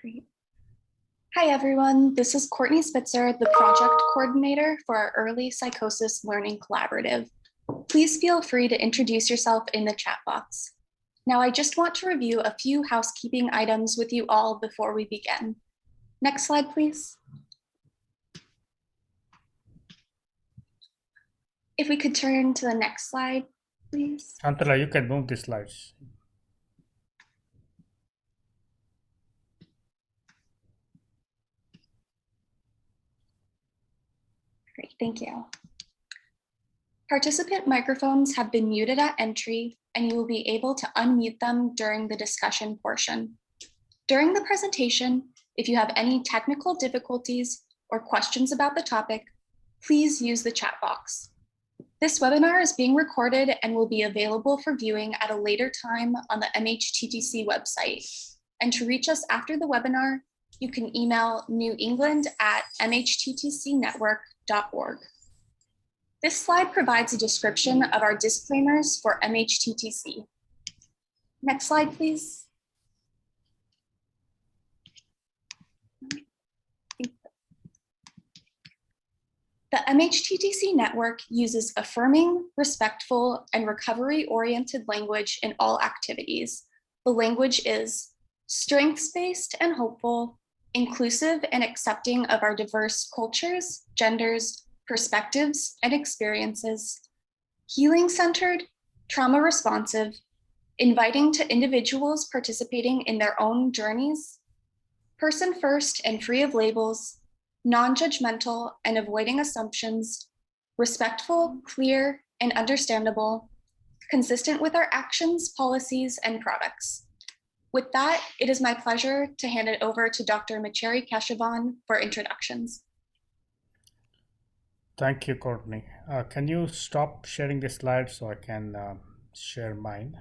Great. Hi, everyone. This is Courtney Spitzer, the project coordinator for our Early Psychosis Learning Collaborative. Please feel free to introduce yourself in the chat box. Now, I just want to review a few housekeeping items with you all before we begin. Next slide, please. If we could turn to the next slide, please. Shantala, you can move the slides. Great, thank you. Participant microphones have been muted at entry, and you will be able to unmute them during the discussion portion. During the presentation, if you have any technical difficulties or questions about the topic, please use the chat box. This webinar is being recorded and will be available for viewing at a later time on the MHTTC website. And to reach us after the webinar, you can email newengland@mhttcnetwork.org. This slide provides a description of our disclaimers for MHTTC. Next slide, please. The MHTTC network uses affirming, respectful, and recovery-oriented language in all activities. The language is strengths-based and hopeful, inclusive and accepting of our diverse cultures, genders, perspectives, and experiences, healing-centered, trauma-responsive, inviting to individuals participating in their own journeys, person-first and free of labels, non-judgmental and avoiding assumptions, respectful, clear, and understandable, consistent with our actions, policies, and products. With that, it is my pleasure to hand it over to Dr. Macheri Keshavan for introductions. Thank you, Courtney. Can you stop sharing the slides so I can share mine?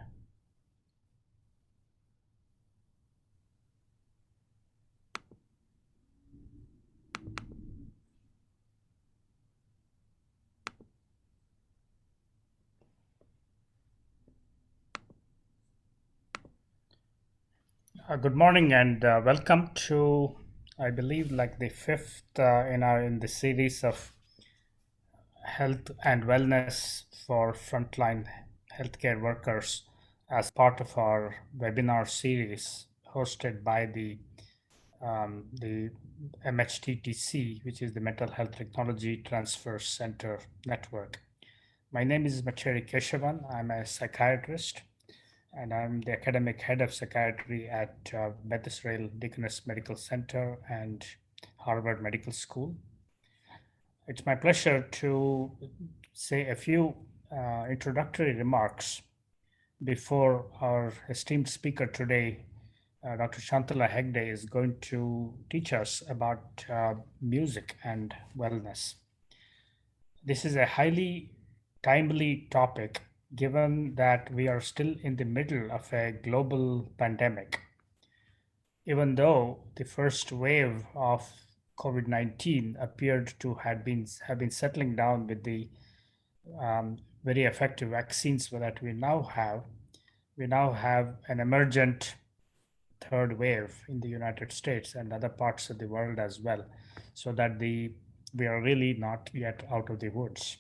Good morning and welcome to, I believe, like the fifth in the series of health and wellness for frontline healthcare workers as part of our webinar series hosted by the MHTTC, which is the Mental Health Technology Transfer Center Network. My name is Macheri Keshavan. I'm a psychiatrist, and I'm the academic head of psychiatry at Beth Israel Deaconess Medical Center and Harvard Medical School. It's my pleasure to say a few introductory remarks before our esteemed speaker today, Dr. Shantala Hegde, is going to teach us about music and wellness. This is a highly timely topic given that we are still in the middle of a global pandemic. Even though the first wave of COVID-19 appeared to have been settling down with the very effective vaccines that we now have an emergent third wave in the United States and other parts of the world as well, so that we are really not yet out of the woods.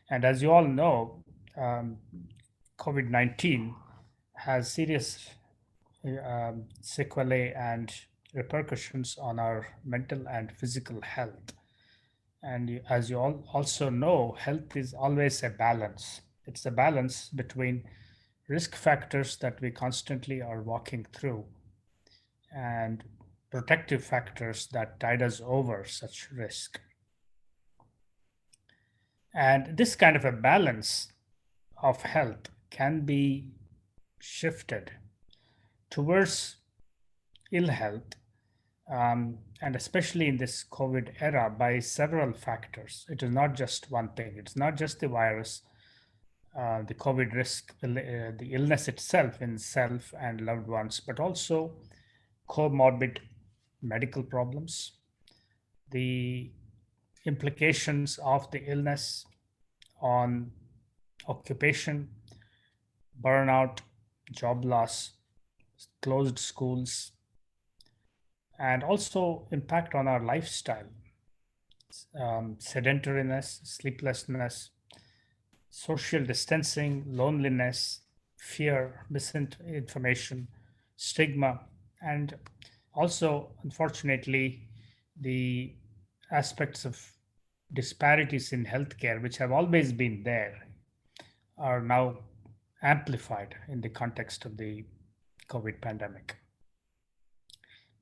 And as you all know, COVID-19 has serious sequelae and repercussions on our mental and physical health. And as you all also know, health is always a balance. It's a balance between risk factors that we constantly are walking through and protective factors that tide us over such risk. And this kind of a balance of health can be shifted towards ill health, and especially in this COVID era, by several factors. It is not just one thing. It's not just the virus, the COVID risk, the illness itself in self and loved ones, but also comorbid medical problems, the implications of the illness on occupation, burnout, job loss, closed schools, and also impact on our lifestyle, sedentariness, sleeplessness, social distancing, loneliness, fear, misinformation, stigma, and also, unfortunately, the aspects of disparities in healthcare, which have always been there, are now amplified in the context of the COVID pandemic.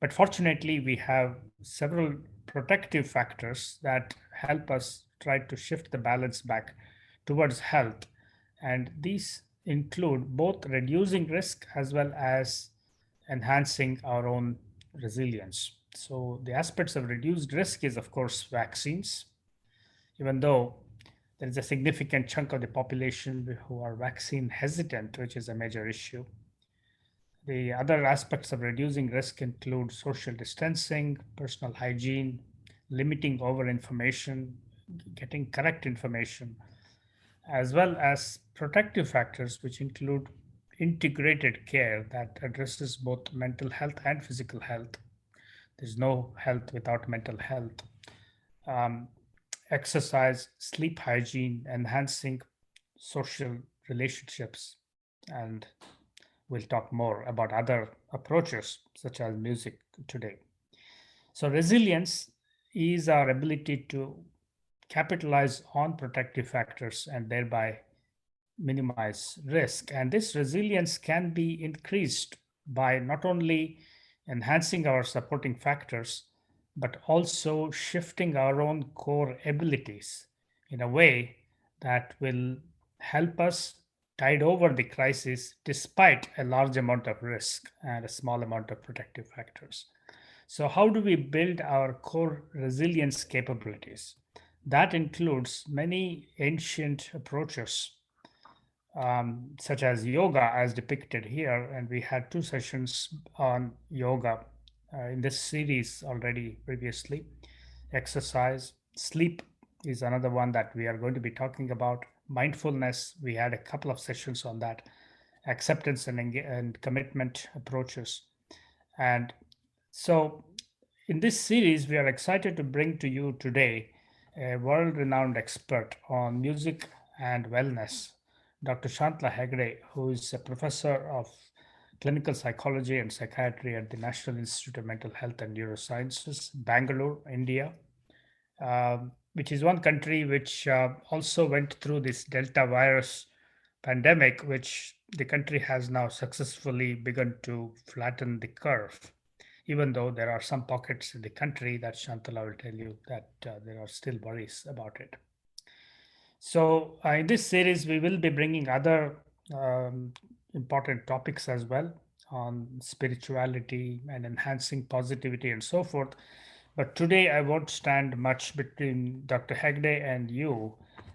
But fortunately, we have several protective factors that help us try to shift the balance back towards health. And these include both reducing risk as well as enhancing our own resilience. So, the aspects of reduced risk is, of course, vaccines, even though there is a significant chunk of the population who are vaccine hesitant, which is a major issue. The other aspects of reducing risk include social distancing, personal hygiene, limiting over information, getting correct information, as well as protective factors, which include integrated care that addresses both mental health and physical health. There's no health without mental health. Um, Exercise, sleep hygiene, enhancing social relationships, and we'll talk more about other approaches such as music today. So, resilience is our ability to capitalize on protective factors and thereby minimize risk. And this resilience can be increased by not only enhancing our supporting factors, but also shifting our own core abilities in a way that will help us tide over the crisis despite a large amount of risk and a small amount of protective factors. So, how do we build our core resilience capabilities? That includes many ancient approaches such as yoga as depicted here. And we had 2 sessions on yoga in this series already previously. Exercise, sleep is another one that we are going to be talking about. Mindfulness, we had a couple of sessions on that. Acceptance and commitment approaches. And so in this series, we are excited to bring to you today a world renowned expert on music and wellness, Dr. Shantala Hegde, who is a professor of clinical psychology and psychiatry at the National Institute of Mental Health and Neurosciences, Bangalore, India, which is one country which also went through this Delta virus pandemic, which the country has now successfully begun to flatten the curve, even though there are some pockets in the country that Shantala will tell you that there are still worries about it. So, in this series, we will be bringing other important topics as well on spirituality and enhancing positivity and so forth. But today, I won't stand much between Dr. Hegde and you,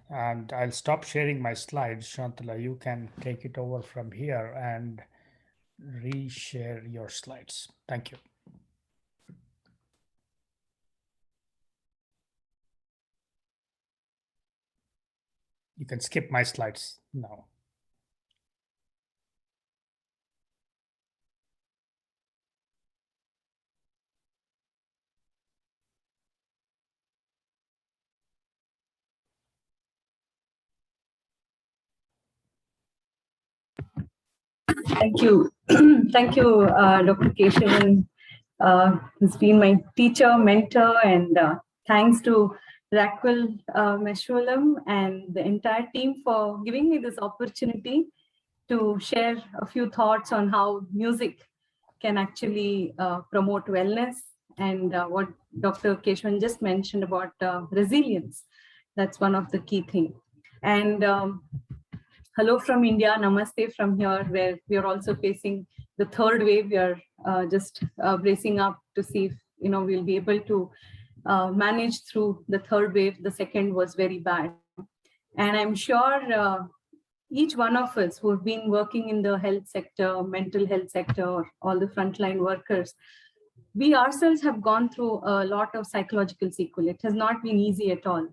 and I'll stop sharing my slides. Shantala, you can take it over from here and reshare your slides. Thank you. You can skip my slides now. Thank you. Thank you, Dr. Keshavan. He's been my teacher, mentor, and thanks to Raquel Meshulam and the entire team for giving me this opportunity to share a few thoughts on how music can actually promote wellness and what Dr. Keshavan just mentioned about resilience. That's one of the key things. And hello from India, namaste from here, where we are also facing the third wave. We are just bracing up to see if we'll be able to manage through the third wave. The second was very bad, and I'm sure each one of us who have been working in the health sector, mental health sector, all the frontline workers, we ourselves have gone through a lot of psychological sequelae. It has not been easy at all.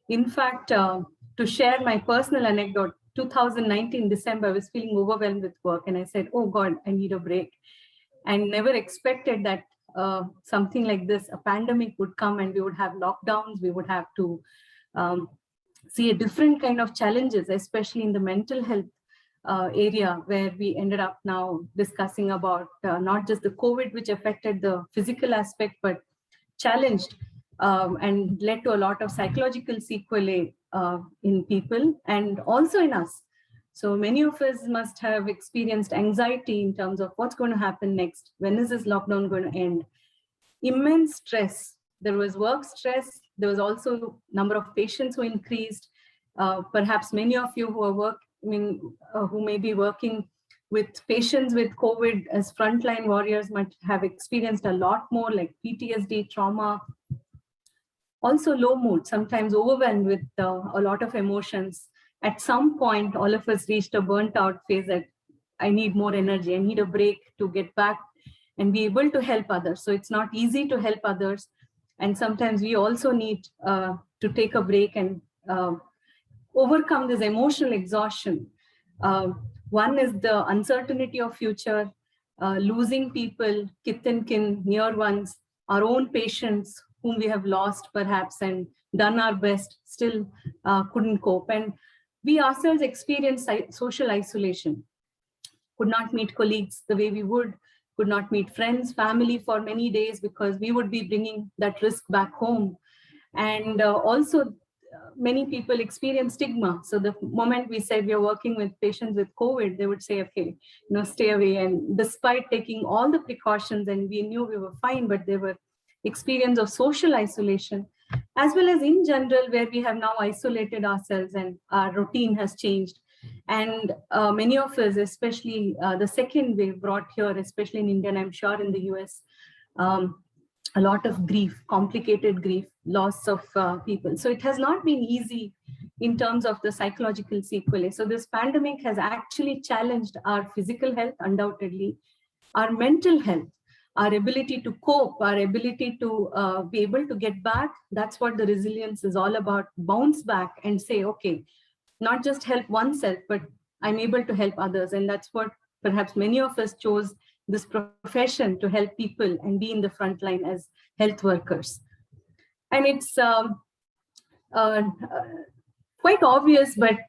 In fact, to share my personal anecdote, 2019 December, I was feeling overwhelmed with work and I said, oh God, I need a break. I never expected that something like this, a pandemic would come and we would have lockdowns, we would have to see a different kind of challenges, especially in the mental health area, where we ended up now discussing about not just the COVID, which affected the physical aspect, but challenged and led to a lot of psychological sequelae in people and also in us. So many of us must have experienced anxiety in terms of what's going to happen next. When is this lockdown going to end? Immense stress. There was work stress. There was also number of patients who increased. Perhaps many of you who who may be working with patients with COVID as frontline warriors might have experienced a lot more, like PTSD, trauma, also low mood, sometimes overwhelmed with a lot of emotions. At some point, all of us reached a burnt out phase that I need more energy, I need a break to get back and be able to help others. So it's not easy to help others. And sometimes we also need to take a break and overcome this emotional exhaustion. One is the uncertainty of future, losing people, kith and kin, near ones, our own patients whom we have lost perhaps and done our best, still couldn't cope. And we ourselves experienced social isolation, could not meet colleagues the way we would, could not meet friends, family for many days because we would be bringing that risk back home. And also many people experience stigma. So the moment we said we are working with patients with COVID, they would say, okay, stay away. And despite taking all the precautions and we knew we were fine, but there were experience of social isolation, as well as in general, where we have now isolated ourselves and our routine has changed. And many of us, especially the second wave brought here, especially in India, and I'm sure in the US, a lot of grief, complicated grief, loss of people. So it has not been easy in terms of the psychological sequelae. So this pandemic has actually challenged our physical health, undoubtedly, our mental health, our ability to cope, our ability to be able to get back. That's what the resilience is all about. Bounce back and say, okay, not just help oneself, but I'm able to help others. And that's what perhaps many of us chose this profession, to help people and be in the front line as health workers. And it's quite obvious, but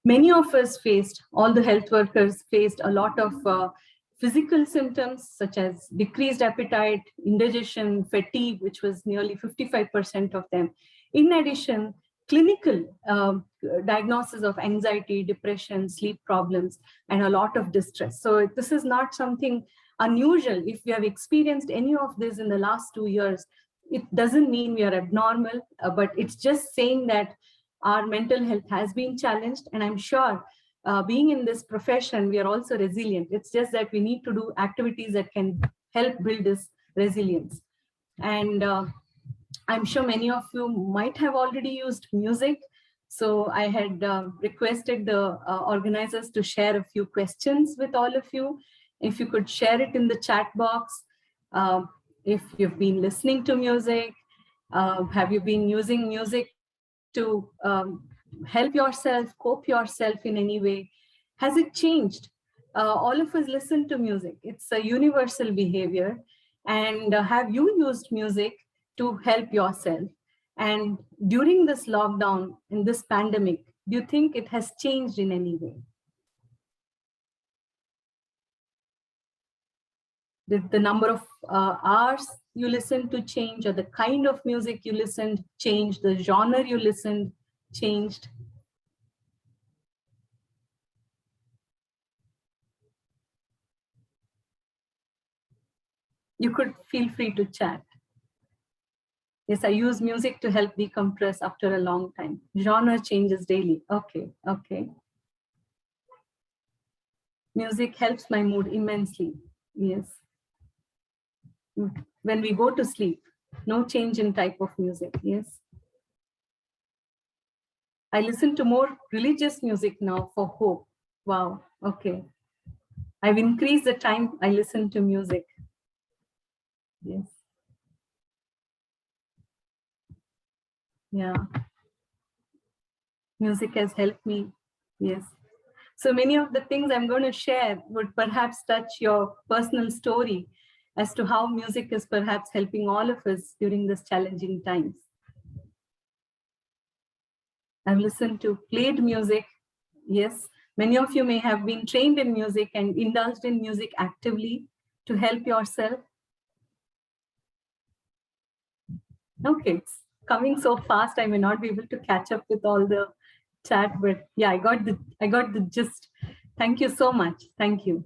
many of us faced, all the health workers faced a lot of physical symptoms such as decreased appetite, indigestion, fatigue, which was nearly 55% of them. In addition, clinical diagnosis of anxiety, depression, sleep problems, and a lot of distress. So this is not something unusual. If we have experienced any of this in the last 2 years, it doesn't mean we are abnormal, but it's just saying that our mental health has been challenged. And I'm sure being in this profession, we are also resilient. It's just that we need to do activities that can help build this resilience. And I'm sure many of you might have already used music. So I had requested the organizers to share a few questions with all of you. If you could share it in the chat box. If you've been listening to music, have you been using music to help yourself, cope yourself in any way? Has it changed? All of us listen to music. It's a universal behavior. And have you used music to help yourself? And during this lockdown, in this pandemic, do you think it has changed in any way? Did the number of hours you listened to change, or the kind of music you listened change, the genre you listened changed? You could feel free to chat. Yes, I use music to help decompress after a long time. Genre changes daily. Okay, okay. Music helps my mood immensely. Yes. When we go to sleep, no change in type of music. Yes. I listen to more religious music now for hope. Wow. Okay. I've increased the time I listen to music. Yes. Yeah. Music has helped me. Yes. So many of the things I'm going to share would perhaps touch your personal story. as to how music is perhaps helping all of us during this challenging times. I've listened to played music. Yes, many of you may have been trained in music and indulged in music actively to help yourself. Okay, it's coming so fast, I may not be able to catch up with all the chat, but yeah, I got the gist. Thank you so much. Thank you.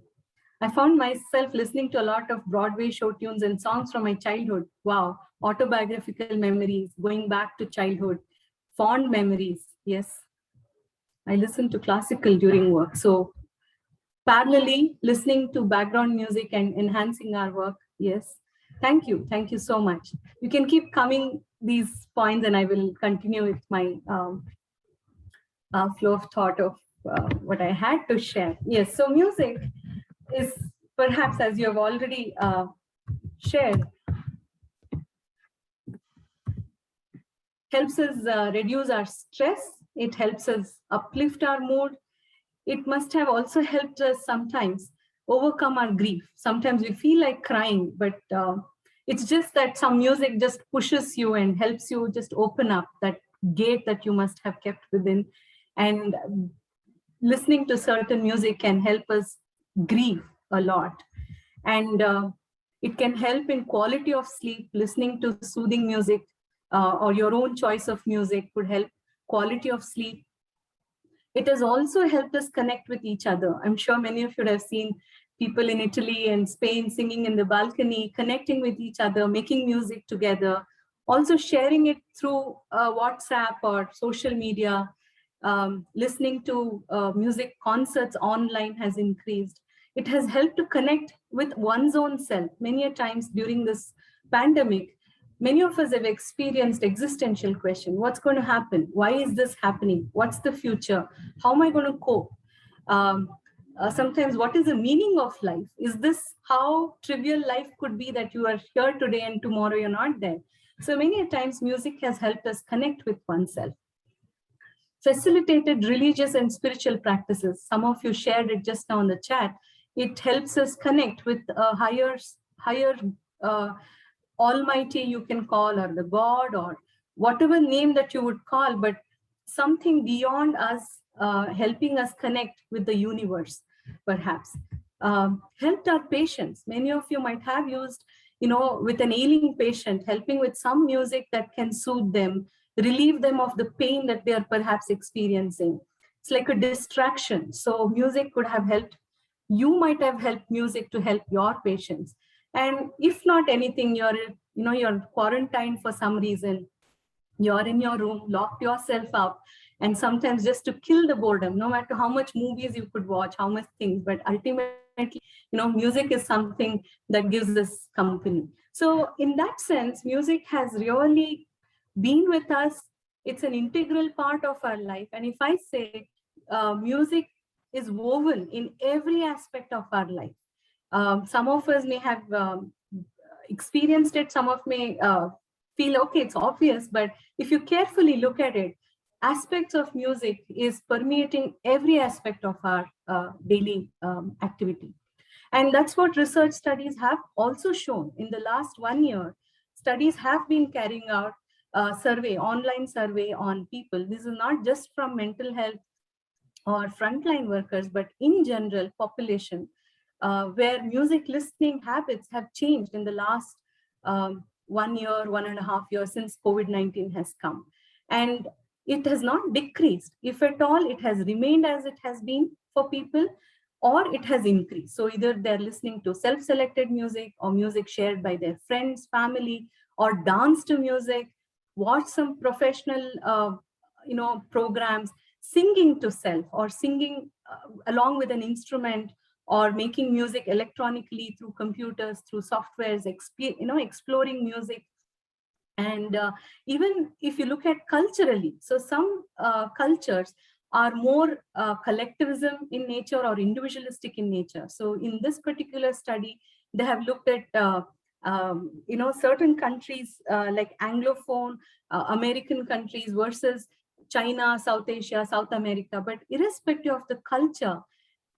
I found myself listening to a lot of Broadway show tunes and songs from my childhood. Wow, autobiographical memories, going back to childhood, fond memories. Yes, I listen to classical during work. So parallelly, listening to background music and enhancing our work. Yes, thank you. Thank you so much. You can keep coming these points and I will continue with my flow of thought of what I had to share. Yes, so music is perhaps, as you have already shared, helps us reduce our stress. It helps us uplift our mood. It must have also helped us sometimes overcome our grief. Sometimes we feel like crying, but it's just that some music just pushes you and helps you just open up that gate that you must have kept within. And listening to certain music can help us grieve a lot. And it can help in quality of sleep. Listening to soothing music or your own choice of music could help quality of sleep. It has also helped us connect with each other. I'm sure many of you have seen people in Italy and Spain singing in the balcony, connecting with each other, making music together, also sharing it through WhatsApp or social media. Listening to music concerts online has increased. It has helped to connect with one's own self. Many a times during this pandemic, many of us have experienced existential question. What's going to happen? Why is this happening? What's the future? How am I going to cope? Sometimes, what is the meaning of life? Is this how trivial life could be, that you are here today and tomorrow you're not there? So many times music has helped us connect with oneself. Facilitated religious and spiritual practices. Some of you shared it just now in the chat. It helps us connect with a higher almighty, you can call, or the God, or whatever name that you would call, but something beyond us, helping us connect with the universe, perhaps. Helped our patients. Many of you might have used, with an ailing patient, helping with some music that can soothe them, relieve them of the pain that they are perhaps experiencing. It's like a distraction. So music could have helped. You might have helped music to help your patients. And if not anything, you're quarantined for some reason, you're in your room, locked yourself up, and sometimes just to kill the boredom, no matter how much movies you could watch, how much things, but ultimately, music is something that gives us company. So in that sense, music has really been with us. It's an integral part of our life. And if I say music is woven in every aspect of our life. Some of us may have experienced it, some of may feel, okay, it's obvious, but if you carefully look at it, aspects of music is permeating every aspect of our daily activity. And that's what research studies have also shown. In the last 1 year, studies have been carrying out online survey on people. This is not just from mental health or frontline workers, but in general population, where music listening habits have changed in the last 1 year, 1.5 years since COVID-19 has come. And it has not decreased. If at all, it has remained as it has been for people, or it has increased. So either they're listening to self-selected music or music shared by their friends, family, or dance to music, watch some professional programs, singing to self, or singing along with an instrument, or making music electronically through computers, through softwares, exploring music. And even if you look at culturally, so some cultures are more collectivism in nature or individualistic in nature. So in this particular study, they have looked at certain countries like Anglophone American countries versus China, South Asia, South America. But irrespective of the culture,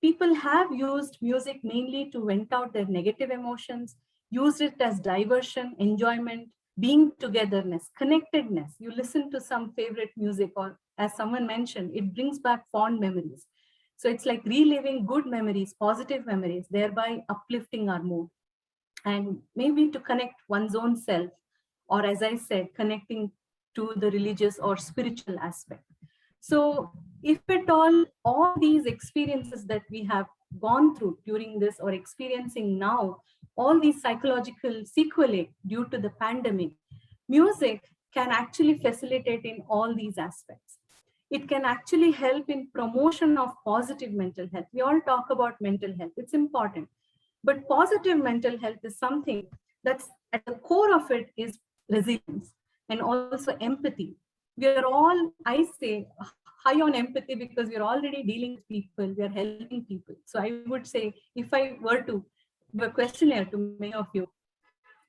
people have used music mainly to vent out their negative emotions, used it as diversion, enjoyment, being togetherness, connectedness. You listen to some favorite music, or as someone mentioned, it brings back fond memories. So it's like reliving good memories, positive memories, thereby uplifting our mood. And maybe to connect one's own self, or as I said, connecting to the religious or spiritual aspect. So if at all these experiences that we have gone through during this or experiencing now, all these psychological sequelae due to the pandemic, music can actually facilitate in all these aspects. It can actually help in promotion of positive mental health. We all talk about mental health, it's important. But positive mental health is something that's at the core of it is resilience and also empathy. We are all, I say, high on empathy because we're already dealing with people, we are helping people. So I would say, if I were to give a questionnaire to many of you,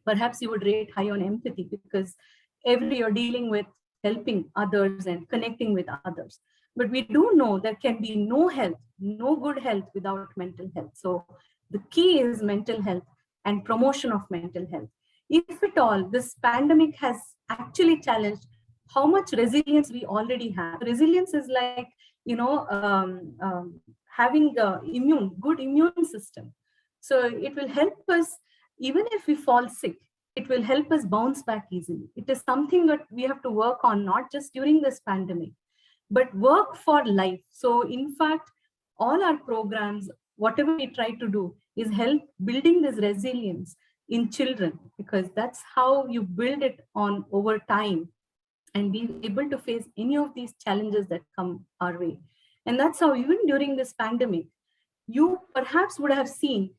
perhaps you would rate high on empathy because every day you're dealing with helping others and connecting with others. But we do know there can be no health, no good health without mental health. So the key is mental health and promotion of mental health. If at all, this pandemic has actually challenged how much resilience we already have. Resilience is like, having the good immune system. So it will help us, even if we fall sick, it will help us bounce back easily. It is something that we have to work on, not just during this pandemic, but work for life. So in fact, all our programs, whatever we try to do, is help building this resilience in children, because that's how you build it on over time and be able to face any of these challenges that come our way. And that's how even during this pandemic, you perhaps would have seen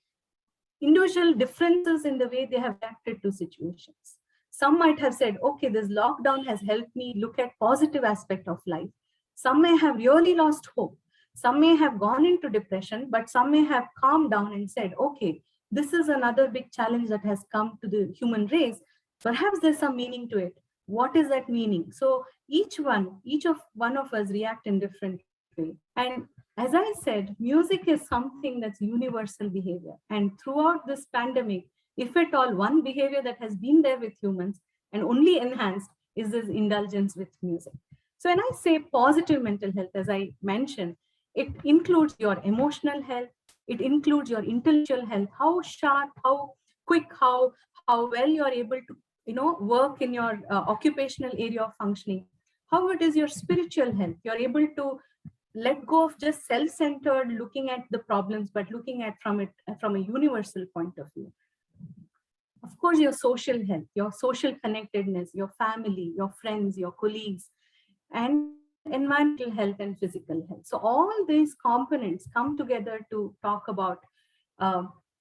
individual differences in the way they have reacted to situations. Some might have said, okay, this lockdown has helped me look at positive aspect of life. Some may have really lost hope. Some may have gone into depression, but some may have calmed down and said, okay, this is another big challenge that has come to the human race. Perhaps there's some meaning to it. What is that meaning? So each of one of us react in different way. And as I said, music is something that's universal behavior. And throughout this pandemic, if at all, one behavior that has been there with humans and only enhanced is this indulgence with music. So when I say positive mental health, as I mentioned, it includes your emotional health, it includes your intellectual health, how sharp, how quick, how well you are able to work in your occupational area of functioning, how it is your spiritual health, you're able to let go of just self-centered looking at the problems, but looking at from a universal point of view. Of course, your social health, your social connectedness, your family, your friends, your colleagues, and environmental health and physical health. So all these components come together to talk about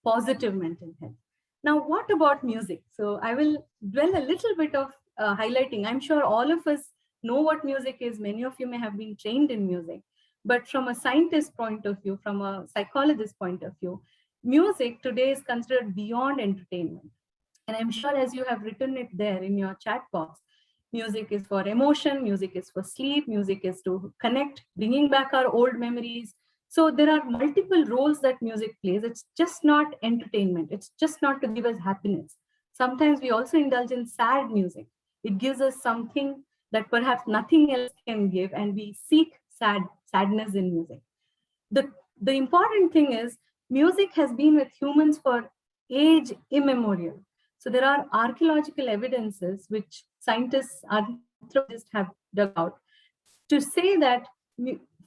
positive mental health. Now, what about music? So I will dwell a little bit of highlighting. I'm sure all of us know what music is. Many of you may have been trained in music. But from a scientist point of view, from a psychologist point of view, music today is considered beyond entertainment. And I'm sure as you have written it there in your chat box, music is for emotion, music is for sleep, music is to connect, bringing back our old memories. So there are multiple roles that music plays. It's just not entertainment. It's just not to give us happiness. Sometimes we also indulge in sad music. It gives us something that perhaps nothing else can give, and we seek sadness in music. The important thing is music has been with humans for age immemorial. So there are archaeological evidences which scientists, anthropologists have dug out to say that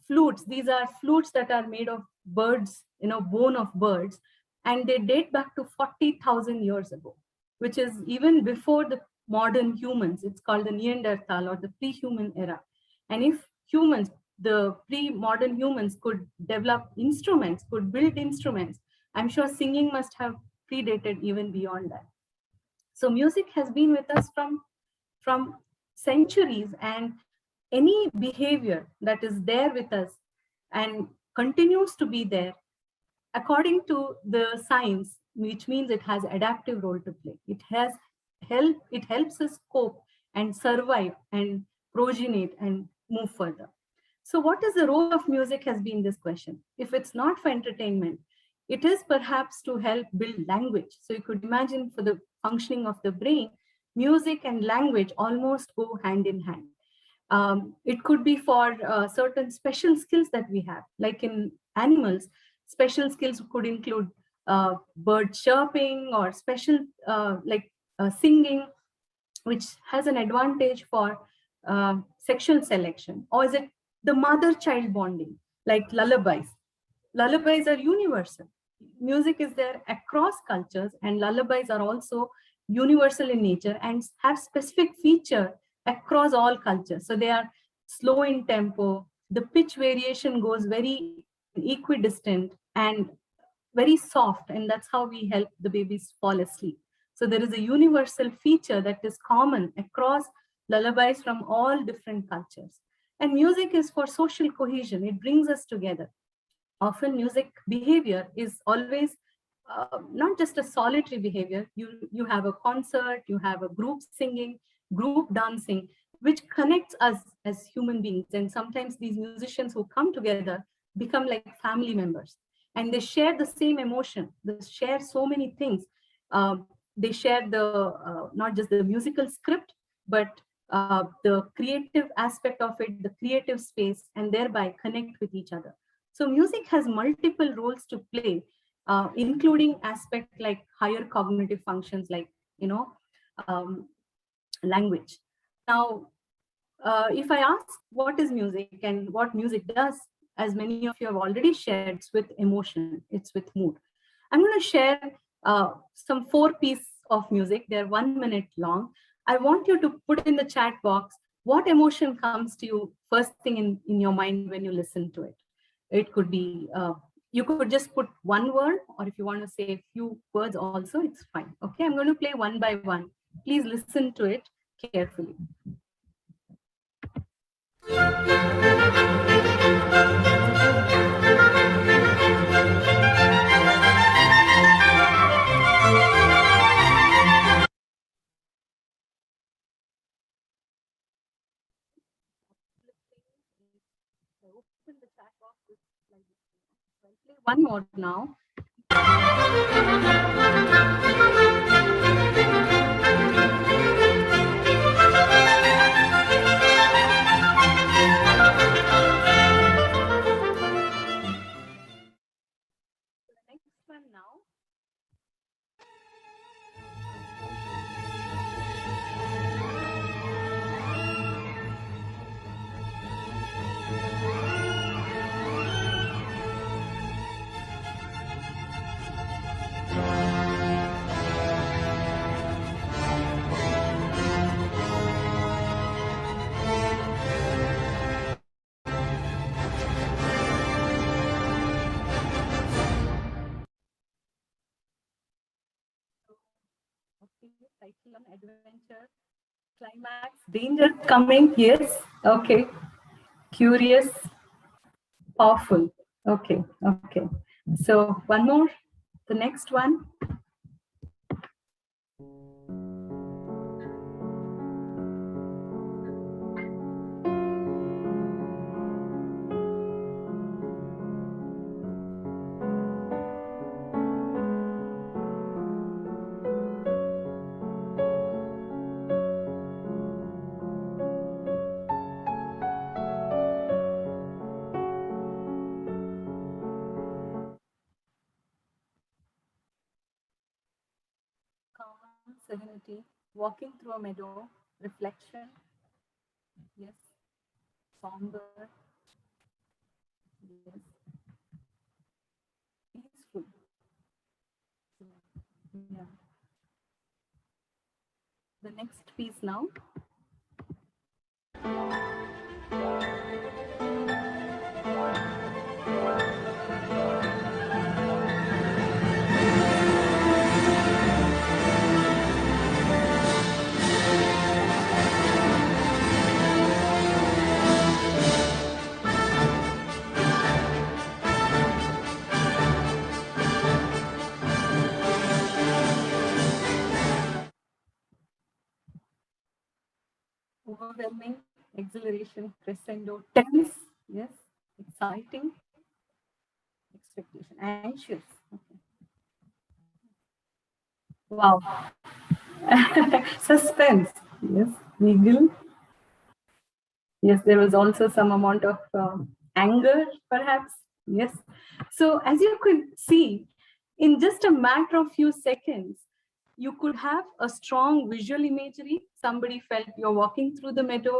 flutes, these are flutes that are made of birds, bone of birds, and they date back to 40,000 years ago, which is even before the modern humans. It's called the Neanderthal or the pre-human era. And if humans, the pre-modern humans, could develop instruments, could build instruments, I'm sure singing must have predated even beyond that. So music has been with us from centuries, and any behavior that is there with us and continues to be there, according to the science, which means it has adaptive role to play. It helps us cope and survive and progenate and move further. So what is the role of music has been this question. If it's not for entertainment, It is perhaps to help build language. So you could imagine for the functioning of the brain, music and language almost go hand in hand. It could be for certain special skills that we have, like in animals, special skills could include bird chirping or special singing, which has an advantage for sexual selection. Or is it the mother-child bonding, like lullabies? Lullabies are universal. Music is there across cultures, and lullabies are also universal in nature and have specific feature across all cultures. So they are slow in tempo. The pitch variation goes very equidistant and very soft, and that's how we help the babies fall asleep. So there is a universal feature that is common across lullabies from all different cultures. And music is for social cohesion. It brings us together. Often music behavior is always not just a solitary behavior. You have a concert, you have a group singing, group dancing, which connects us as human beings. And sometimes these musicians who come together become like family members, and they share the same emotion. They share so many things. They share the not just the musical script, but the creative aspect of it, the creative space, and thereby connect with each other. So music has multiple roles to play, including aspects like higher cognitive functions, like, um, language. Now, if I ask what is music and what music does, as many of you have already shared, it's with emotion, it's with mood. I'm going to share some 4 pieces of music. They're 1 minute long. I want you to put in the chat box what emotion comes to you first thing in your mind when you listen to it. It could be, you could just put one word, or if you want to say a few words also, it's fine. Okay, I'm going to play one by one. Please listen to it carefully. One more now. The next one now. Cycle on adventure, climax, danger coming. Yes. Okay. Curious, powerful. Okay. Okay. So one more. The next one. Calm, serenity, walking through a meadow, reflection. Yes. Somber. Yes. Peaceful. Yeah. The next piece now. Overwhelming, exhilaration, crescendo, tense, yes, exciting, expectation, anxious, okay. Wow. Suspense. Yes. Legal. Yes, there was also some amount of anger, perhaps. Yes. So as you could see, in just a matter of few seconds, you could have a strong visual imagery. Somebody felt you're walking through the meadow.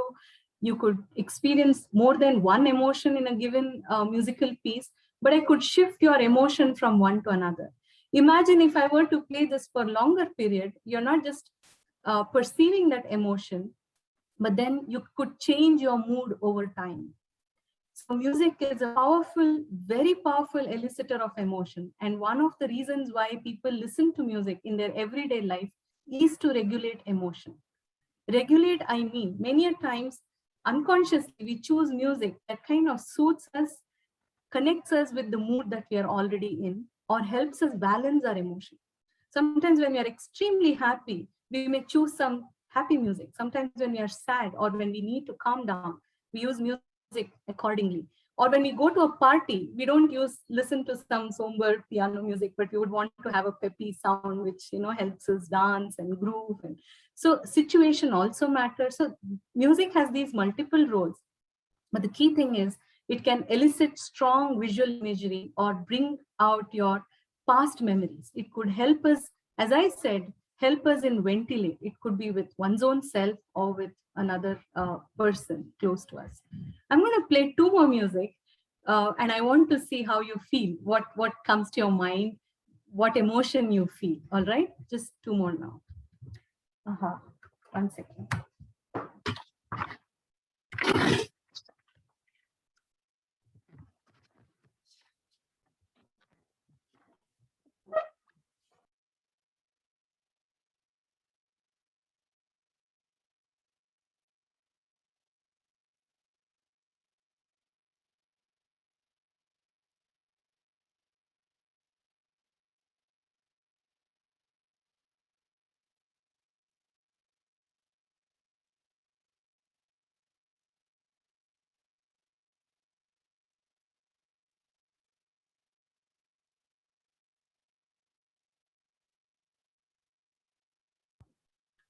You could experience more than one emotion in a given musical piece, but I could shift your emotion from one to another. Imagine if I were to play this for longer period, you're not just perceiving that emotion, but then you could change your mood over time. So music is a powerful, very powerful elicitor of emotion. And one of the reasons why people listen to music in their everyday life is to regulate emotion. Regulate, I mean, many a times unconsciously we choose music that kind of suits us, connects us with the mood that we are already in, or helps us balance our emotion. Sometimes when we are extremely happy, we may choose some happy music. Sometimes when we are sad or when we need to calm down, we use music accordingly. Or when we go to a party, we don't listen to some somber piano music, but we would want to have a peppy sound, which helps us dance and groove. And so situation also matters. So music has these multiple roles. But the key thing is it can elicit strong visual imagery or bring out your past memories. It could help us, as I said, help us in ventilate. It could be with one's own self or with another person close to us. I'm going to play two more music, and I want to see how you feel, what comes to your mind, what emotion you feel. All right, just two more now. Uh-huh. 1 second.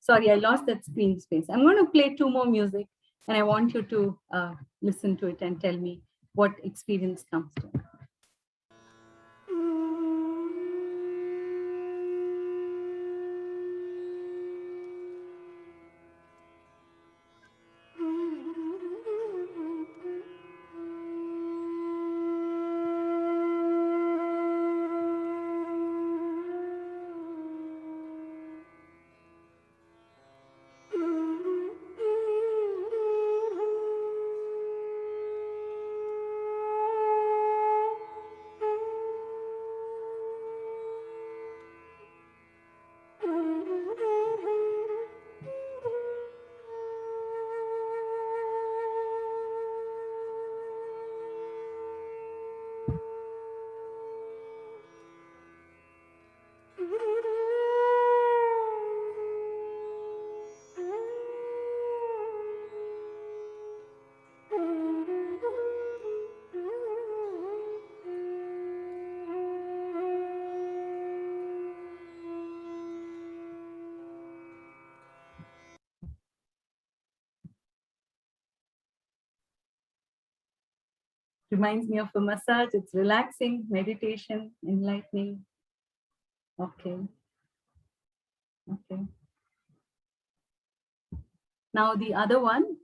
Sorry, I lost that screen space. I'm going to play two more music, and I want you to listen to it and tell me what experience comes to it. Reminds me of a massage. It's relaxing, meditation, enlightening. Okay. Okay. Now the other one.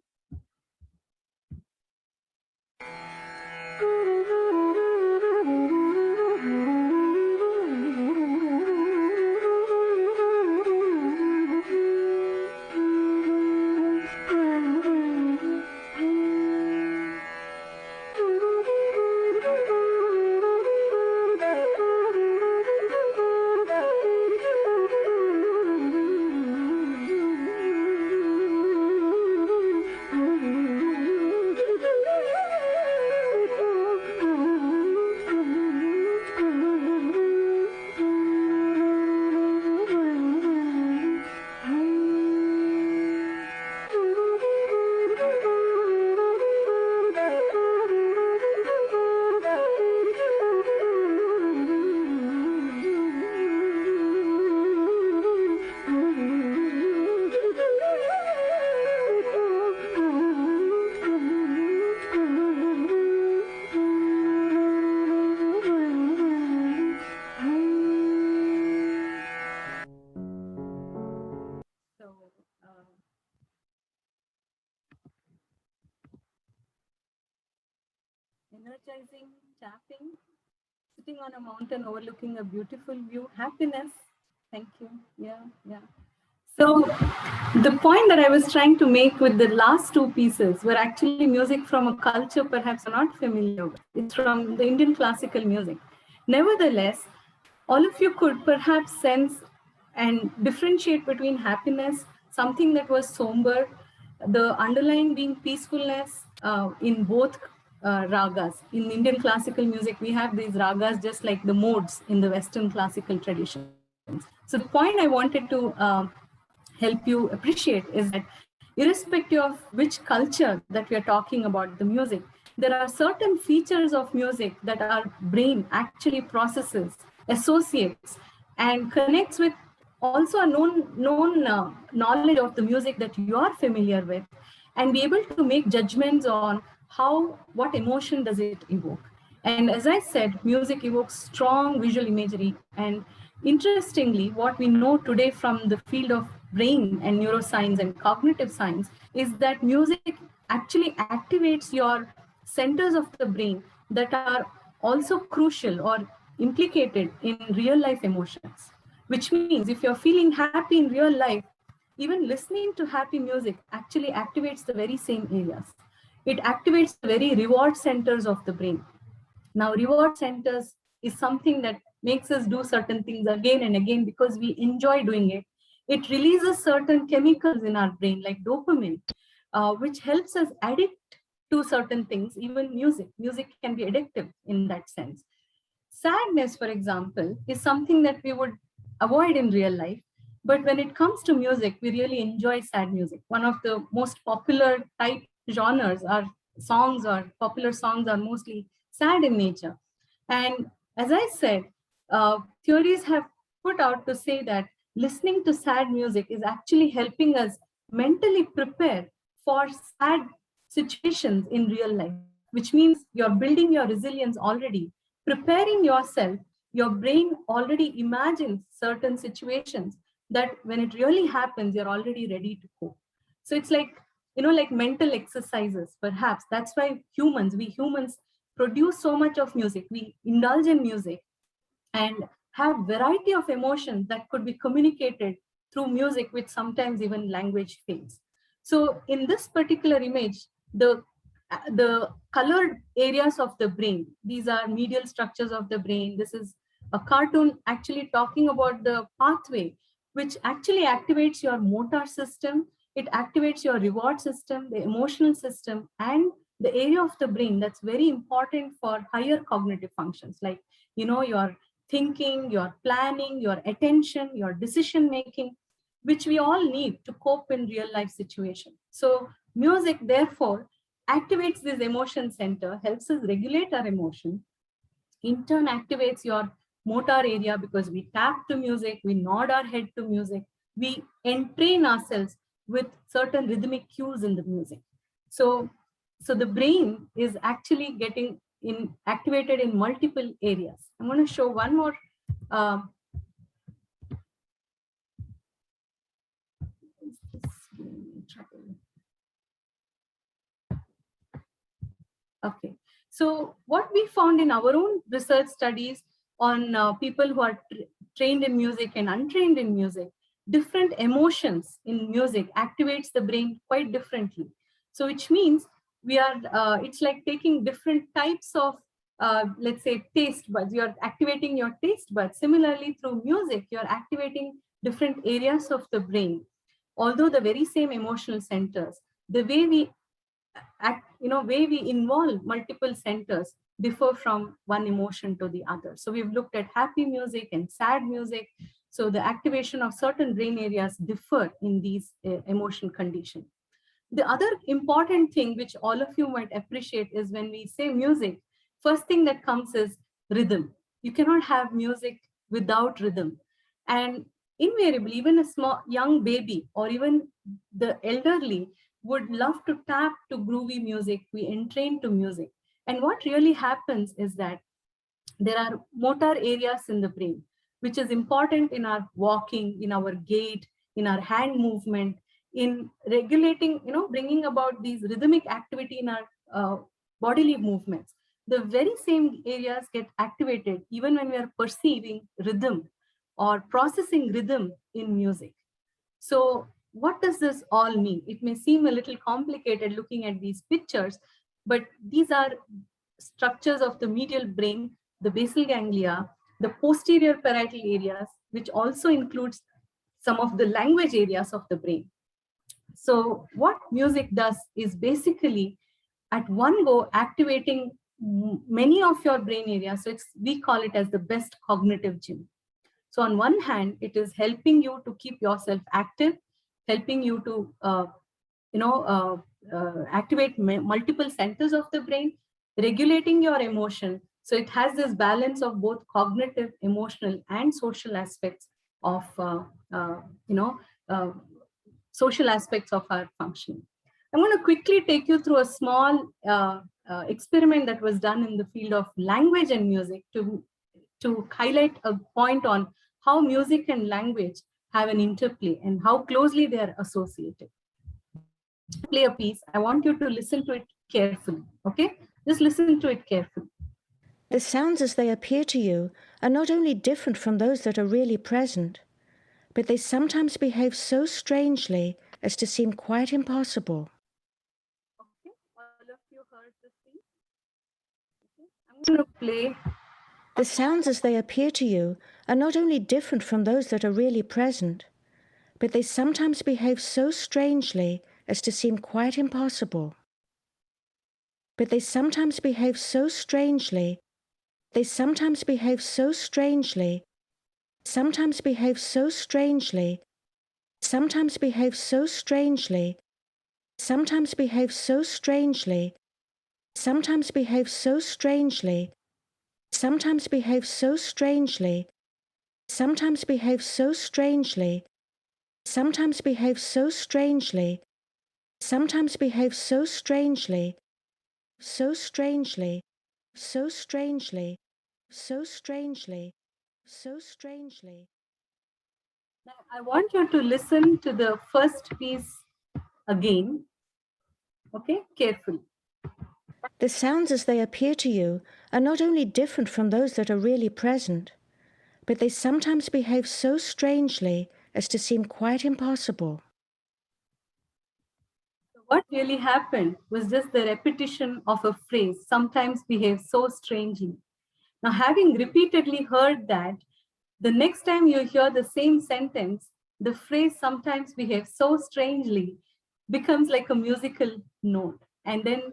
energizing, tapping, sitting on a mountain overlooking a beautiful view, happiness. Thank you. Yeah, yeah. So the point that I was trying to make with the last two pieces were actually music from a culture perhaps you're not familiar with. It's from the Indian classical music. Nevertheless, all of you could perhaps sense and differentiate between happiness, something that was somber, the underlying being peacefulness in both ragas. In Indian classical music, we have these ragas just like the modes in the Western classical traditions. So the point I wanted to help you appreciate is that irrespective of which culture that we are talking about, the music, there are certain features of music that our brain actually processes, associates, and connects with also a known knowledge of the music that you are familiar with, and be able to make judgments on what emotion does it evoke. And as I said, music evokes strong visual imagery. And interestingly, what we know today from the field of brain and neuroscience and cognitive science is that music actually activates your centers of the brain that are also crucial or implicated in real life emotions. Which means if you're feeling happy in real life, even listening to happy music actually activates the very same areas. It activates the very reward centers of the brain. Now, reward centers is something that makes us do certain things again and again because we enjoy doing it. It releases certain chemicals in our brain, like dopamine, which helps us addict to certain things, even music. Music can be addictive in that sense. Sadness, for example, is something that we would avoid in real life. But when it comes to music, we really enjoy sad music. One of the most popular type genres are songs, or popular songs are mostly sad in nature. And as I said, theories have put out to say that listening to sad music is actually helping us mentally prepare for sad situations in real life, which means you're building your resilience already, preparing yourself. Your brain already imagines certain situations that when it really happens, you're already ready to cope. So it's like, like mental exercises, perhaps. That's why we humans produce so much of music. We indulge in music and have variety of emotions that could be communicated through music, which sometimes even language fails. So in this particular image, the colored areas of the brain, these are medial structures of the brain. This is a cartoon actually talking about the pathway, which actually activates your motor system. It activates your reward system, the emotional system, and the area of the brain that's very important for higher cognitive functions, like, your thinking, your planning, your attention, your decision making, which we all need to cope in real life situations. So music, therefore, activates this emotion center, helps us regulate our emotion, in turn activates your motor area because we tap to music, we nod our head to music, we entrain ourselves with certain rhythmic cues in the music. So the brain is actually getting activated in multiple areas. I'm going to show one more. Okay, so what we found in our own research studies on people who are trained in music and untrained in music, different emotions in music activates the brain quite differently. So which means it's like taking different types of, let's say, taste buds. You're activating your taste buds. Similarly, through music, you're activating different areas of the brain. Although the very same emotional centers, the way we way we involve multiple centers differ from one emotion to the other. So we've looked at happy music and sad music. So the activation of certain brain areas differ in these emotion conditions. The other important thing which all of you might appreciate is when we say music, first thing that comes is rhythm. You cannot have music without rhythm. And invariably, even a small young baby or even the elderly would love to tap to groovy music. We entrain to music. And what really happens is that there are motor areas in the brain, which is important in our walking, in our gait, in our hand movement, in regulating, bringing about these rhythmic activity in our bodily movements. the very same areas get activated even when we are perceiving rhythm or processing rhythm in music. So what does this all mean? It may seem a little complicated looking at these pictures, but these are structures of the medial brain, the basal ganglia, the posterior parietal areas, which also includes some of the language areas of the brain. So what music does is basically at one go activating many of your brain areas. So we call it as the best cognitive gym. So on one hand, it is helping you to keep yourself active, helping you to activate multiple centers of the brain, regulating your emotion. So it has this balance of both cognitive, emotional, and social aspects of social aspects of our functioning. I'm going to quickly take you through a small experiment that was done in the field of language and music to highlight a point on how music and language have an interplay and how closely they are associated. Play a piece. I want you to listen to it carefully. Okay, just listen to it carefully. The sounds as they appear to you are not only different from those that are really present, but they sometimes behave so strangely as to seem quite impossible. Okay, all of you heard this thing? Okay. I'm going to play. The sounds as they appear to you are not only different from those that are really present, but they sometimes behave so strangely as to seem quite impossible. But they sometimes behave so strangely. They sometimes behave so strangely. Sometimes behave so strangely. Sometimes behave so strangely. Sometimes behave so strangely. Sometimes behave so strangely. Sometimes behave so strangely. Sometimes behave so strangely. Sometimes behave so strangely. Sometimes behave so strangely. So strangely. So strangely. So strangely. So strangely. Now, I want you to listen to the first piece again. Okay, carefully. The sounds as they appear to you are not only different from those that are really present, but they sometimes behave so strangely as to seem quite impossible. What really happened was just the repetition of a phrase sometimes behaves so strangely. Now, having repeatedly heard that, the next time you hear the same sentence, the phrase sometimes behaves so strangely becomes like a musical note. And then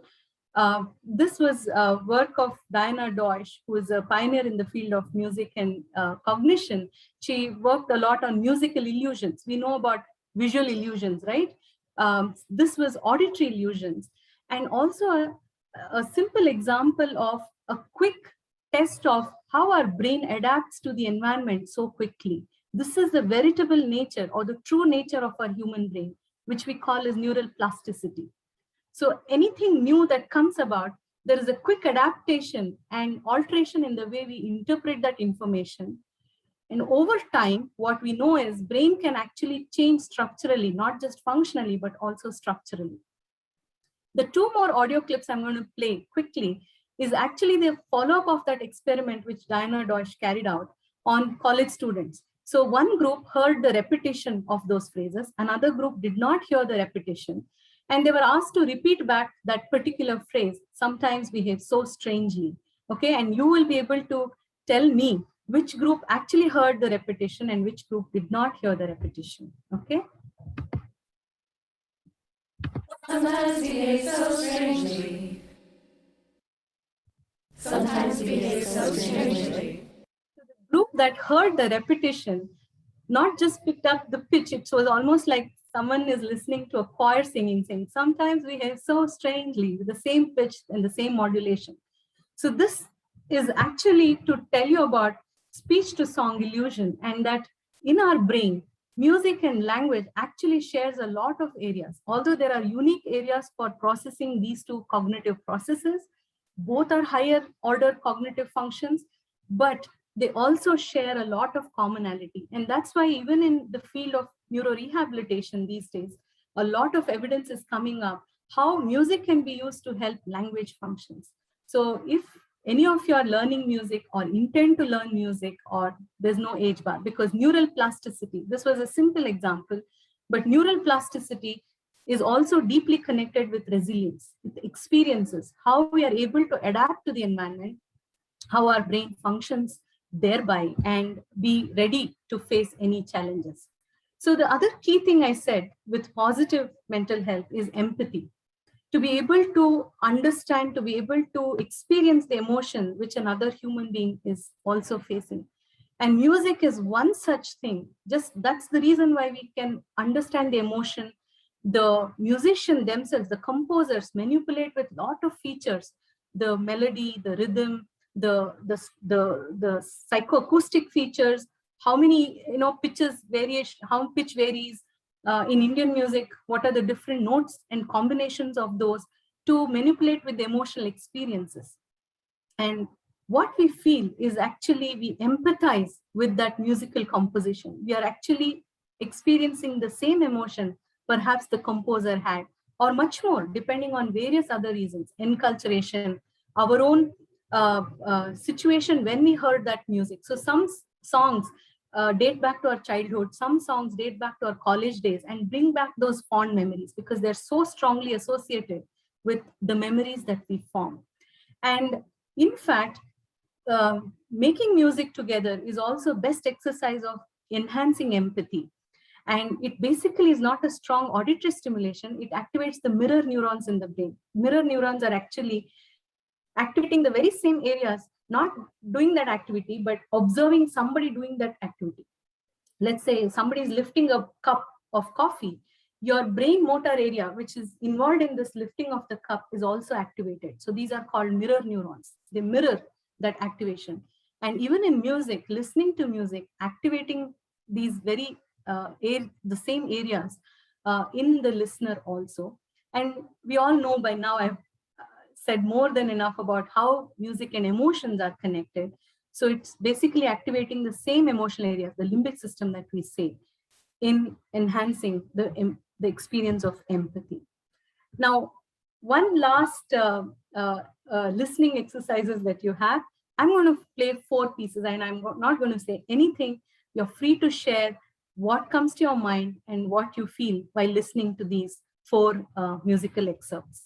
this was work of Diana Deutsch, who is a pioneer in the field of music and cognition. She worked a lot on musical illusions. We know about visual illusions, right? This was auditory illusions. And also a simple example of a quick test of how our brain adapts to the environment so quickly. This is the veritable nature or the true nature of our human brain, which we call as neural plasticity. So anything new that comes about, there is a quick adaptation and alteration in the way we interpret that information. And over time, what we know is brain can actually change structurally, not just functionally, but also structurally. The two more audio clips I'm going to play quickly is actually the follow-up of that experiment which Diana Deutsch carried out on college students. So one group heard the repetition of those phrases, another group did not hear the repetition, and they were asked to repeat back that particular phrase, sometimes behaves so strangely. Okay, and you will be able to tell me which group actually heard the repetition and which group did not hear the repetition. Okay. Sometimes behave so strangely. Sometimes behave so strangely. The group that heard the repetition not just picked up the pitch, it was almost like someone is listening to a choir singing, saying, sometimes behave so strangely with the same pitch and the same modulation. So this is actually to tell you about speech to song illusion, and that in our brain, music and language actually shares a lot of areas. Although there are unique areas for processing these two cognitive processes, both are higher order cognitive functions, but they also share a lot of commonality. And that's why even in the field of neurorehabilitation these days, a lot of evidence is coming up how music can be used to help language functions. So if any of you are learning music or intend to learn music, or there's no age bar, because neural plasticity, this was a simple example, but neural plasticity is also deeply connected with resilience, with experiences, how we are able to adapt to the environment, how our brain functions thereby, and be ready to face any challenges. So the other key thing I said with positive mental health is empathy. To be able to understand, to be able to experience the emotion which another human being is also facing. And music is one such thing. Just that's the reason why we can understand the emotion. The musician themselves, the composers, manipulate with a lot of features, the melody, the rhythm, the psychoacoustic features, how many pitches variation, how pitch varies in Indian music, what are the different notes and combinations of those to manipulate with the emotional experiences. And what we feel is actually we empathize with that musical composition. We are actually experiencing the same emotion perhaps the composer had, or much more, depending on various other reasons, enculturation, our own situation when we heard that music. So some songs date back to our childhood, some songs date back to our college days and bring back those fond memories because they're so strongly associated with the memories that we form. And in fact, making music together is also best exercise of enhancing empathy. And it basically is not a strong auditory stimulation. It activates the mirror neurons in the brain. Mirror neurons are actually activating the very same areas, not doing that activity, but observing somebody doing that activity. Let's say somebody is lifting a cup of coffee. Your brain motor area, which is involved in this lifting of the cup, is also activated. So these are called mirror neurons. They mirror that activation. And even in music, listening to music, activating these very the same areas in the listener also. And we all know by now, I've said more than enough about how music and emotions are connected. So it's basically activating the same emotional areas, the limbic system that we say, in enhancing the experience of empathy. Now, one last listening exercises that you have, I'm going to play 4 pieces and I'm not going to say anything. You're free to share what comes to your mind and what you feel while listening to these 4 musical excerpts.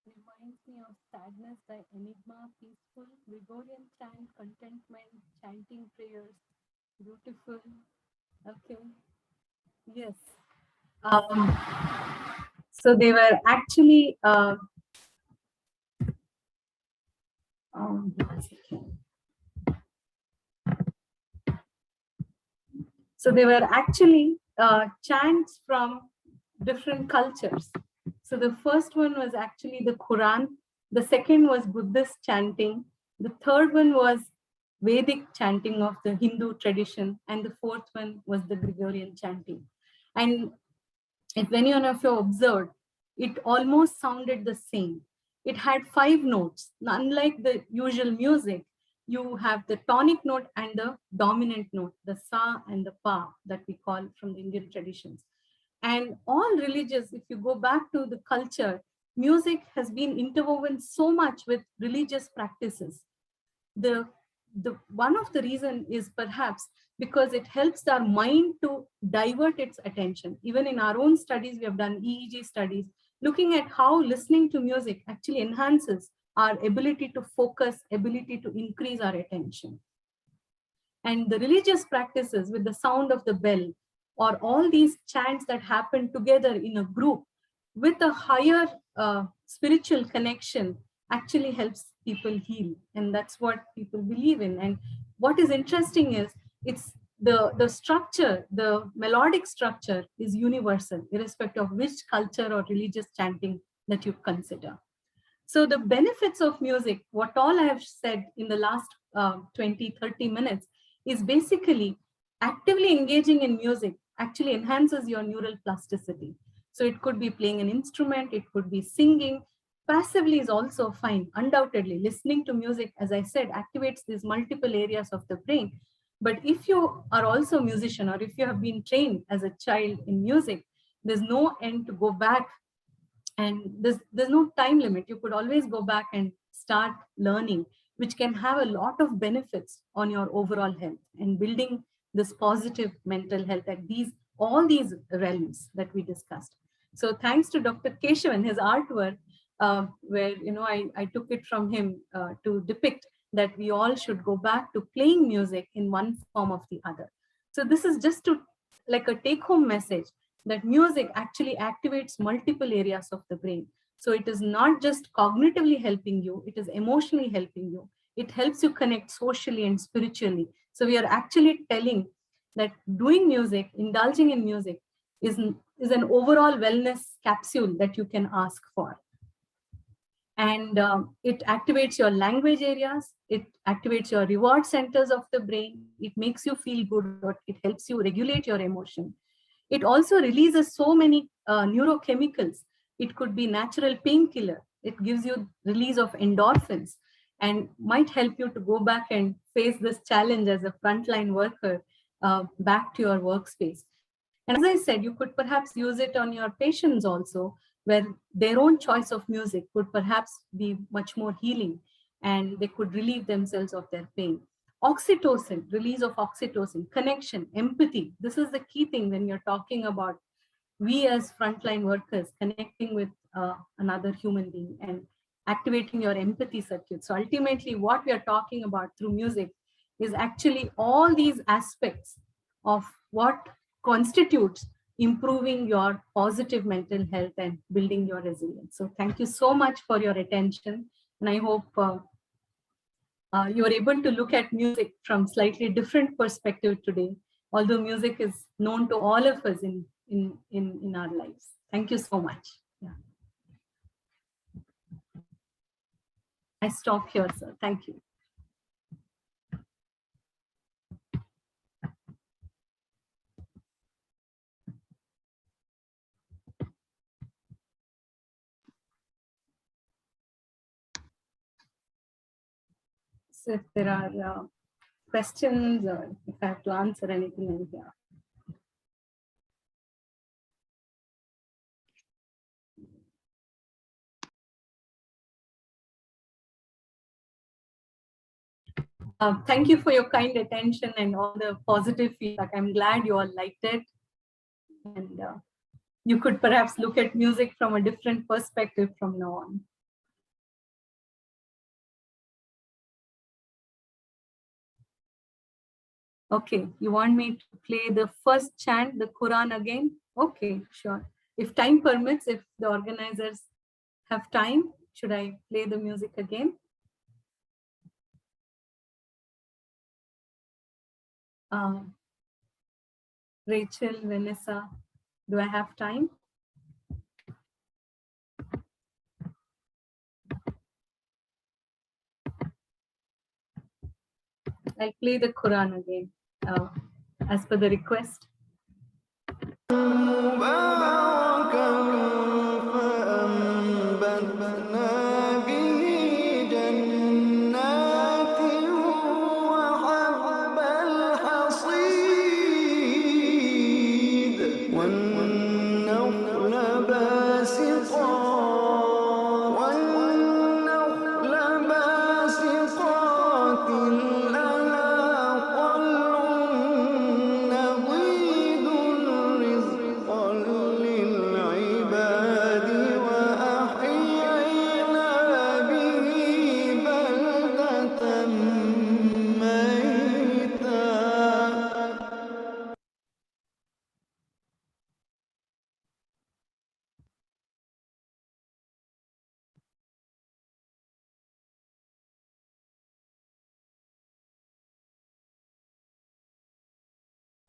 Reminds me of Sadness by Enigma, peaceful, Gregorian chant, contentment, chanting prayers, beautiful. Okay, yes. Um, so they were actually, one second. So they were actually chants from different cultures. So the first one was actually the Quran. The second was Buddhist chanting. The third one was Vedic chanting of the Hindu tradition. And the fourth one was the Gregorian chanting. And if any one of you observed, it almost sounded the same. It had 5 notes. Unlike the usual music, you have the tonic note and the dominant note, the sa and the pa that we call from the Indian traditions. And all religious, if you go back to the culture, music has been interwoven so much with religious practices. One of the reason is perhaps because it helps our mind to divert its attention. Even in our own studies, we have done EEG studies, looking at how listening to music actually enhances our ability to focus, ability to increase our attention. And the religious practices with the sound of the bell, or all these chants that happen together in a group with a higher spiritual connection, actually helps people heal. And that's what people believe in. And what is interesting is it's the structure, the melodic structure is universal, irrespective of which culture or religious chanting that you consider. So the benefits of music, what all I have said in the last 20, 30 minutes, is basically actively engaging in music actually enhances your neural plasticity. So it could be playing an instrument, it could be singing. Passively is also fine, undoubtedly. Listening to music, as I said, activates these multiple areas of the brain. But if you are also a musician, or if you have been trained as a child in music, there's no end to go back, and there's no time limit. You could always go back and start learning, which can have a lot of benefits on your overall health and building this positive mental health at all these realms that we discussed. So thanks to Dr. Keshavan, his artwork, where I took it from him to depict that we all should go back to playing music in one form or the other. So this is just to like a take-home message that music actually activates multiple areas of the brain. So it is not just cognitively helping you, it is emotionally helping you. It helps you connect socially and spiritually. So we are actually telling that doing music, indulging in music is an overall wellness capsule that you can ask for. And it activates your language areas, it activates your reward centers of the brain, it makes you feel good, or it helps you regulate your emotion. It also releases so many neurochemicals. It could be natural painkiller. It gives you release of endorphins and might help you to go back and face this challenge as a frontline worker back to your workspace. And as I said, you could perhaps use it on your patients also, where their own choice of music could perhaps be much more healing and they could relieve themselves of their pain. Oxytocin, release of oxytocin, connection, empathy. This is the key thing when you're talking about we as frontline workers connecting with another human being and activating your empathy circuit. So ultimately what we are talking about through music is actually all these aspects of what constitutes improving your positive mental health and building your resilience. So thank you so much for your attention. And I hope you are able to look at music from slightly different perspective today, although music is known to all of us in our lives. Thank you so much. Yeah. I stop here, sir. Thank you. So if there are questions or if I have to answer anything in here. Thank you for your kind attention and all the positive feedback. I'm glad you all liked it. And you could perhaps look at music from a different perspective from now on. Okay, you want me to play the first chant, the Quran again? Okay, sure. If time permits, if the organizers have time, should I play the music again? Rachel, Vanessa, do I have time? I'll play the Quran again, as per the request.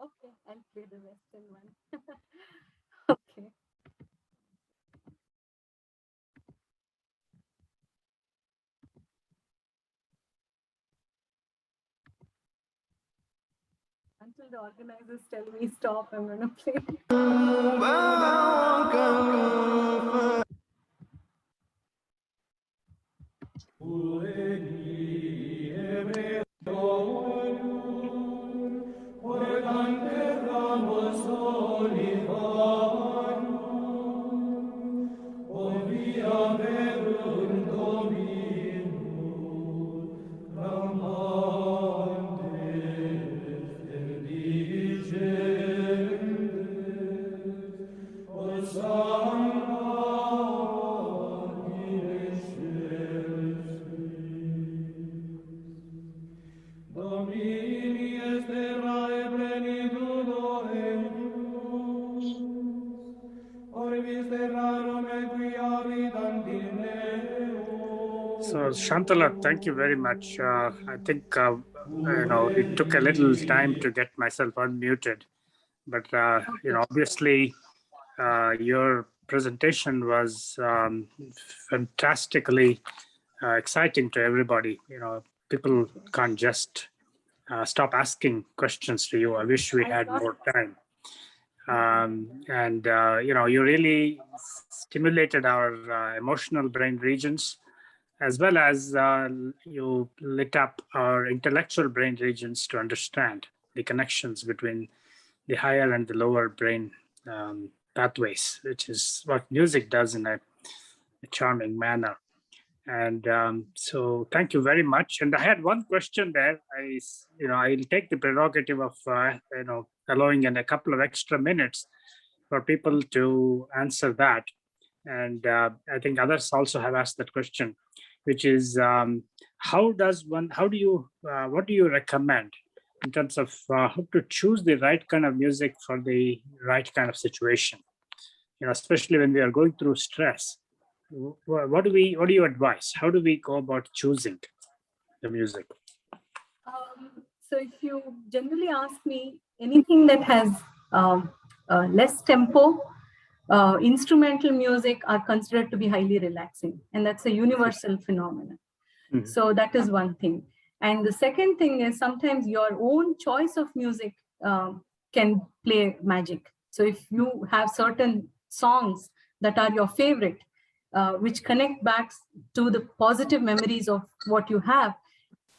Okay, I'll play the Western one. Okay. Until the organizers tell me stop, I'm going to play. So Shantala, thank you very much. I think it took a little time to get myself unmuted, but obviously your presentation was fantastically exciting to everybody. People can't just stop asking questions to you. I wish we had more time. You really stimulated our emotional brain regions, as well as you lit up our intellectual brain regions to understand the connections between the higher and the lower brain pathways, which is what music does in a charming manner. And so thank you very much. And I had one question there. I'll take the prerogative of allowing in a couple of extra minutes for people to answer that. And I think others also have asked that question, which is what do you recommend in terms of how to choose the right kind of music for the right kind of situation. Especially when we are going through stress. What do you advise? How do we go about choosing the music? So if you generally ask me, anything that has less tempo, instrumental music are considered to be highly relaxing, and that's a universal phenomenon. Mhm. So that is one thing. And the second thing is sometimes your own choice of music can play magic. So if you have certain songs that are your favorite, which connect back to the positive memories of what you have,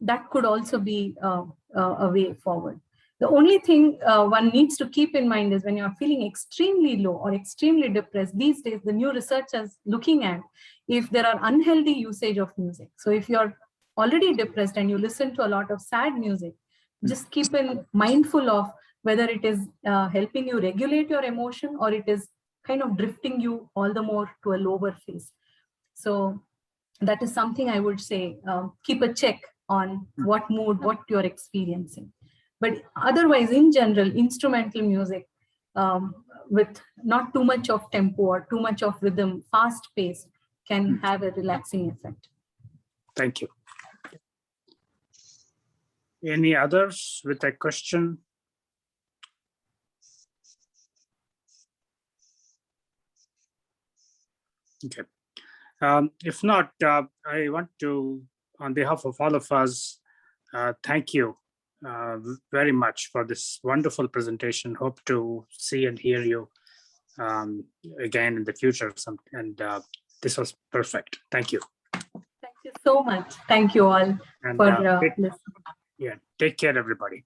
that could also be a way forward. The only thing one needs to keep in mind is when you're feeling extremely low or extremely depressed, these days, the new research is looking at if there are unhealthy usage of music. So if you're already depressed and you listen to a lot of sad music, just keep in mindful of whether it is helping you regulate your emotion or it is kind of drifting you all the more to a lower phase. So that is something I would say, keep a check on what mood, what you're experiencing. But otherwise, in general, instrumental music with not too much of tempo or too much of rhythm, fast paced, can have a relaxing effect. Thank you. Any others with a question? Okay. If not, I want to, on behalf of all of us, thank you very much for this wonderful presentation. Hope to see and hear you again in the future. And this was perfect. Thank you. Thank you so much. Thank you all And for listening. take care, everybody.